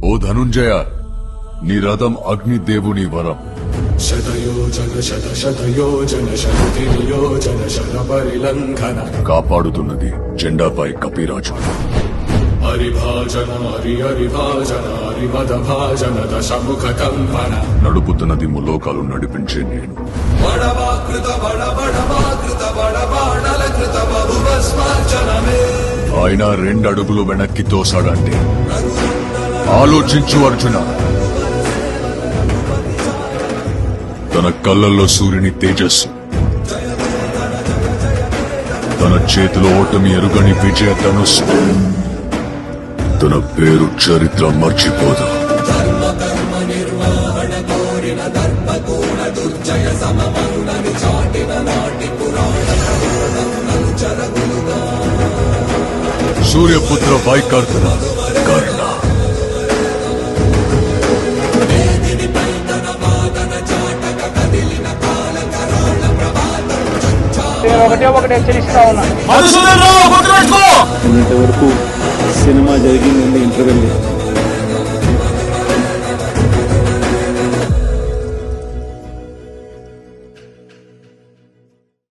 ఓ ధనుంజయ, నీ రథం అగ్నిదేవుని వరం. శతయోజన శతయోజన శతయోజన శత పరిలంఘన కాపాడుతున్నది జెండాపై కపిరాజు. హరిభాజన హరిభాజన హరిమద భాజన దశముఖ కంపన నడుపుతున్నది ములోకాలు నడిపించే నేను. బడవాకృత బడబడవాకృత బడబాడలకృత బహుభస్మార్చనమే. ఆయన 2 అడుగులు వెనక్కి తోసాడంటే ఆలోచించు అర్జున. తన కళ్ళల్లో సూర్యుని తేజస్సు, తన చేతిలో ఓటమి ఎరుగని విజయ ధనుస్సు. తన పేరు చరిత్ర మర్చిపోదు. సూర్యపుత్ర వైకర్ణ కర్ణ. ఒకటే హెచ్చరిస్తా ఉన్నా. నిన్నటి వరకు సినిమా జరిగింది